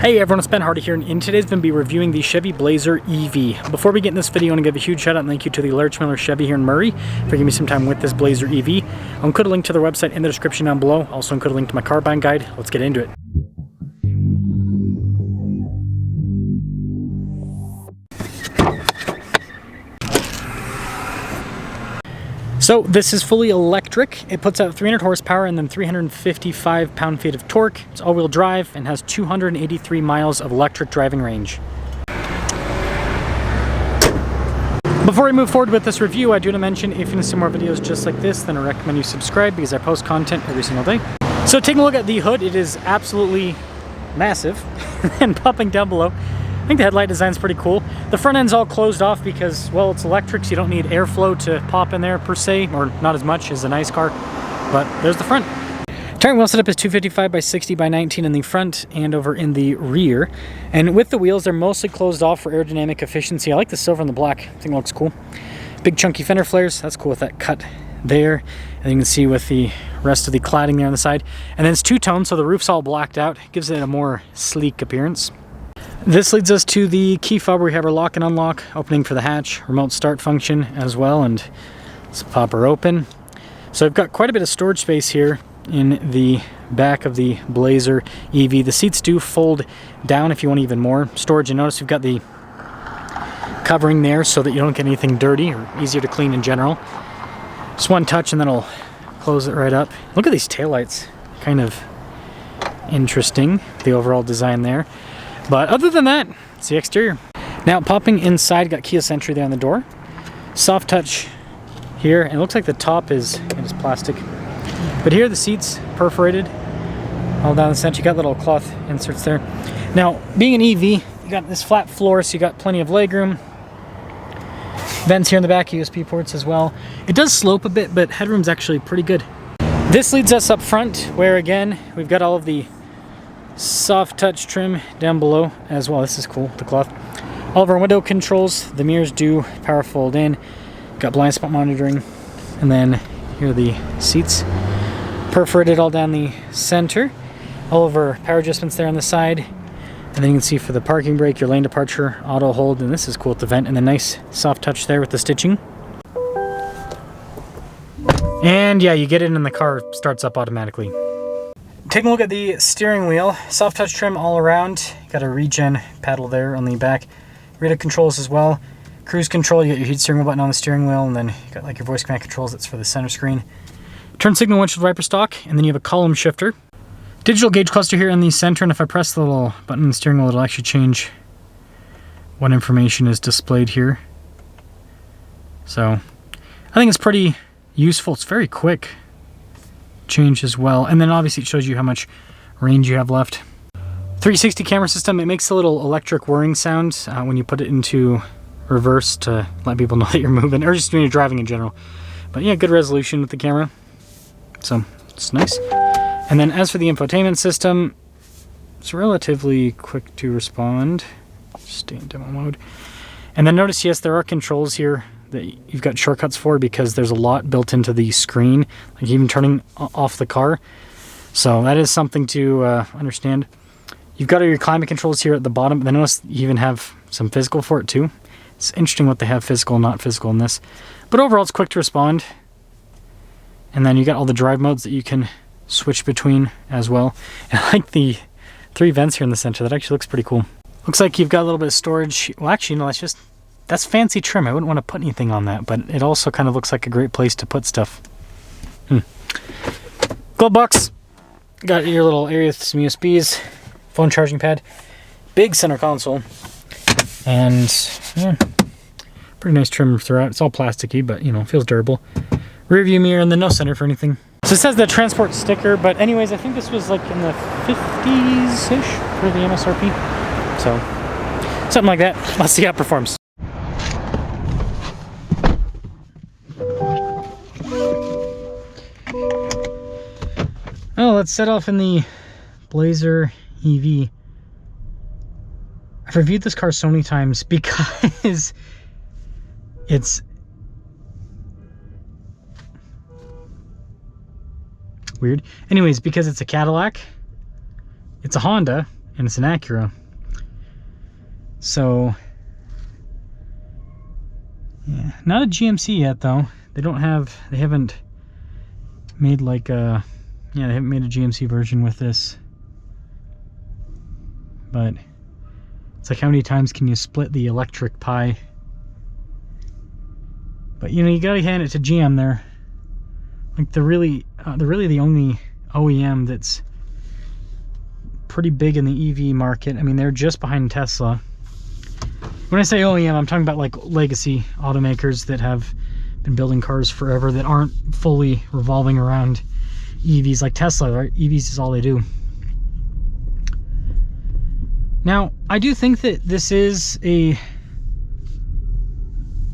Hey everyone, it's Ben Hardy here, and in today's going to be reviewing the Chevy Blazer EV. Before we get in this video, I want to give a huge shout out and thank you to the Larch Miller Chevy here in Murray for giving me some time with this Blazer EV. I'll include a link to their website in the description down below. I'll also include a link to my car buying guide. Let's get into it. So this is fully electric. It puts out 300 horsepower and then 355 pound-feet of torque. It's all-wheel drive and has 283 miles of electric driving range. Before we move forward with this review, I do want to mention if you want to see more videos just like this, then I recommend you subscribe because I post content every single day. So taking a look at the hood, it is absolutely massive. And popping down below, I think the headlight design is pretty cool. The front end's all closed off because, well, it's electric, so you don't need airflow to pop in there per se, or not as much as a nice car, but there's the front. Tire wheel setup is 255 by 60 by 19 in the front and over in the rear. And with the wheels, they're mostly closed off for aerodynamic efficiency. I like the silver and the black. I think it looks cool. Big chunky fender flares, that's cool with that cut there. And you can see with the rest of the cladding there on the side. And then it's two-tone, so the roof's all blacked out. It gives it a more sleek appearance. This leads us to the key fob where we have our lock and unlock, opening for the hatch, remote start function as well, and let's pop her open. So I've got quite a bit of storage space here in the back of the Blazer EV. The seats do fold down if you want even more storage, and notice we've got the covering there so that you don't get anything dirty, or easier to clean in general. Just one touch and then I'll close it right up. Look at these taillights, kind of interesting, the overall design there. But other than that, it's the exterior. Now popping inside, got keyless entry there on the door. Soft touch here, and it looks like the top is plastic. But here the seats perforated all down the center. You got little cloth inserts there. Now, being an EV, you got this flat floor, so you got plenty of legroom. Vents here in the back, USB ports as well. It does slope a bit, but headroom's actually pretty good. This leads us up front, where again, we've got all of the soft touch trim down below as well. This is cool, the cloth. All of our window controls, the mirrors do power fold in. Got blind spot monitoring. And then here are the seats. Perforated all down the center. All of our power adjustments there on the side. And then you can see for the parking brake, your lane departure, auto hold, and this is cool with the vent, and the nice soft touch there with the stitching. And yeah, you get in and the car starts up automatically. Taking a look at the steering wheel, soft touch trim all around. Got a regen paddle there on the back. Radio controls as well. Cruise control, you got your heat steering wheel button on the steering wheel, and then you got like your voice command controls, that's for the center screen. Turn signal windshield wiper stock, and then you have a column shifter. Digital gauge cluster here in the center, and if I press the little button on the steering wheel, it'll actually change what information is displayed here. So I think it's pretty useful. It's very quick change as well, and then obviously it shows you how much range you have left. 360 camera system. It makes a little electric whirring sound when you put it into reverse to let people know that you're moving, or just when you're driving in general. But yeah, good resolution with the camera, so it's nice. And then as for the infotainment system, it's relatively quick to respond. Stay in demo mode. And then notice, yes, there are controls here that you've got shortcuts for because there's a lot built into the screen, like even turning off the car. So that is something to understand. You've got all your climate controls here at the bottom, but then notice you even have some physical for it too. It's interesting what they have physical and not physical in this. But overall, it's quick to respond. And then you got all the drive modes that you can switch between as well. And I like the 3 vents here in the center. That actually looks pretty cool. Looks like you've got a little bit of storage. Well, actually, no, that's fancy trim. I wouldn't want to put anything on that, but it also kind of looks like a great place to put stuff. Glove box. Got your little area with some USBs, phone charging pad, big center console, and yeah, pretty nice trim throughout. It's all plasticky, but you know, feels durable. Rear view mirror, and then no center for anything. So it says the transport sticker, but anyways, I think this was like in the 50s-ish for the MSRP. So something like that. Let's see how it performs. Oh, let's set off in the Blazer EV. I've reviewed this car so many times because it's weird. Anyways, because it's a Cadillac, it's a Honda, and it's an Acura. So yeah, not a GMC yet though. They haven't made like a, yeah, they haven't made a GMC version with this. But it's like, how many times can you split the electric pie? But you know, you gotta hand it to GM there. Like they're really the only OEM that's pretty big in the EV market. I mean, they're just behind Tesla. When I say OEM, I'm talking about like legacy automakers that have been building cars forever that aren't fully revolving around EVs like Tesla, right? EVs is all they do. Now, I do think that this is a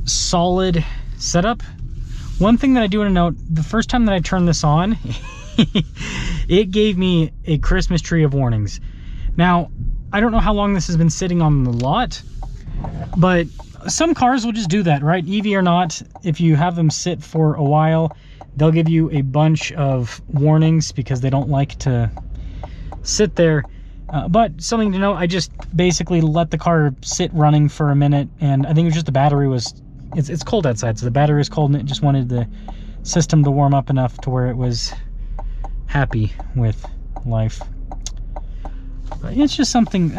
solid setup. One thing that I do want to note, the first time that I turned this on, it gave me a Christmas tree of warnings. Now, I don't know how long this has been sitting on the lot, but some cars will just do that, right? EV or not, if you have them sit for a while, they'll give you a bunch of warnings because they don't like to sit there. But something to note, I just basically let the car sit running for a minute, and I think it was just the battery was, it's cold outside, so the battery was cold and it just wanted the system to warm up enough to where it was happy with life. But it's just something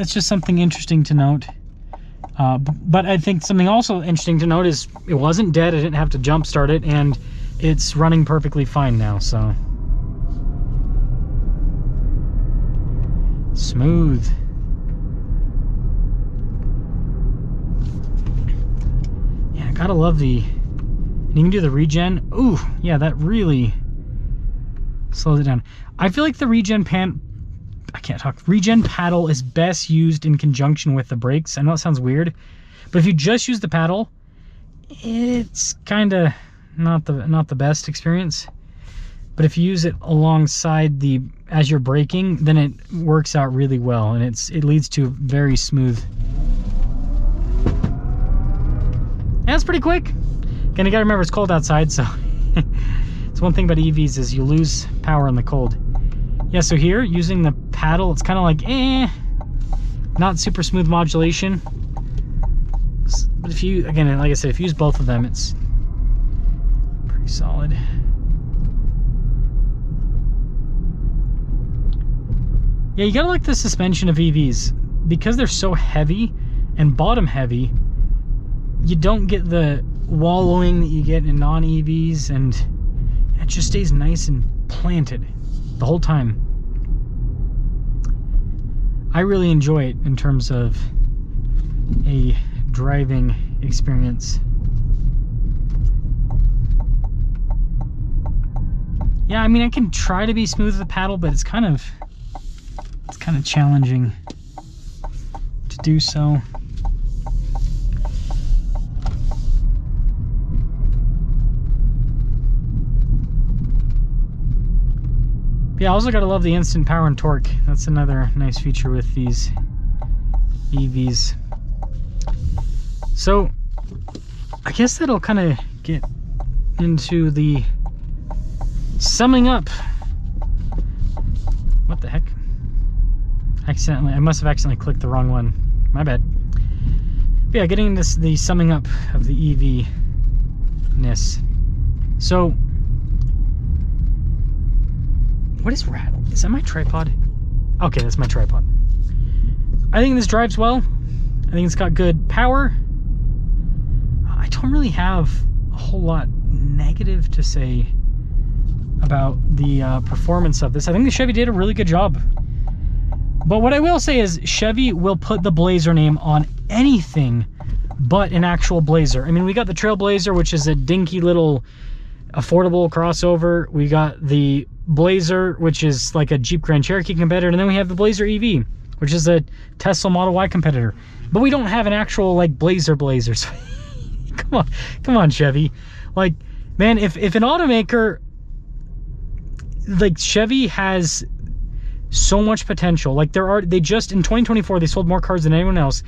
interesting to note. But I think something also interesting to note is it wasn't dead. I didn't have to jump start it, and it's running perfectly fine now, so smooth. Yeah, gotta love the, and you can do the regen. Ooh, yeah, that really slows it down. I feel like the regen paddle is best used in conjunction with the brakes. I know it sounds weird, but if you just use the paddle, it's kind of not the best experience. But if you use it alongside as you're braking, then it works out really well, and it leads to very smooth. And it's pretty quick. Again, you gotta remember it's cold outside, so it's one thing about EVs is you lose power in the cold. Yeah, so here, using the paddle, it's kind of like, not super smooth modulation. But if you, again, like I said, if you use both of them, it's pretty solid. Yeah, you gotta like the suspension of EVs. Because they're so heavy and bottom heavy, you don't get the wallowing that you get in non-EVs, and it just stays nice and planted the whole time. I really enjoy it in terms of a driving experience. Yeah, I mean, I can try to be smooth with the paddle, but it's kind of challenging to do so. Yeah, I also gotta love the instant power and torque. That's another nice feature with these EVs. So I guess that'll kind of get into the summing up. What the heck? I must have accidentally clicked the wrong one. My bad. But yeah, getting into the summing up of the EV-ness. So, what is rattle? Is that my tripod? Okay, that's my tripod. I think this drives well. I think it's got good power. I don't really have a whole lot negative to say about the performance of this. I think the Chevy did a really good job. But what I will say is Chevy will put the Blazer name on anything but an actual Blazer. I mean, we got the Trailblazer, which is a dinky little affordable crossover. We got the Blazer, which is like a Jeep Grand Cherokee competitor, and then we have the Blazer EV, which is a Tesla Model Y competitor. But we don't have an actual like Blazers. come on, Chevy. Like, man, if an automaker like Chevy has so much potential. Like they just in 2024 they sold more cars than anyone else,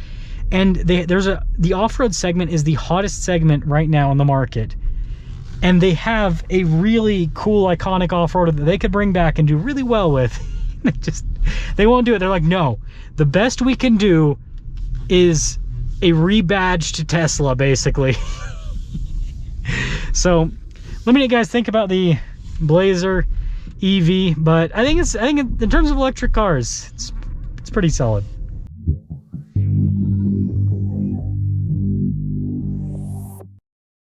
and the off-road segment is the hottest segment right now in the market. And they have a really cool, iconic off-roader that they could bring back and do really well with. They won't do it. They're like, no, the best we can do is a rebadged Tesla, basically. So let me know, guys, think about the Blazer EV, but I think in terms of electric cars, it's pretty solid.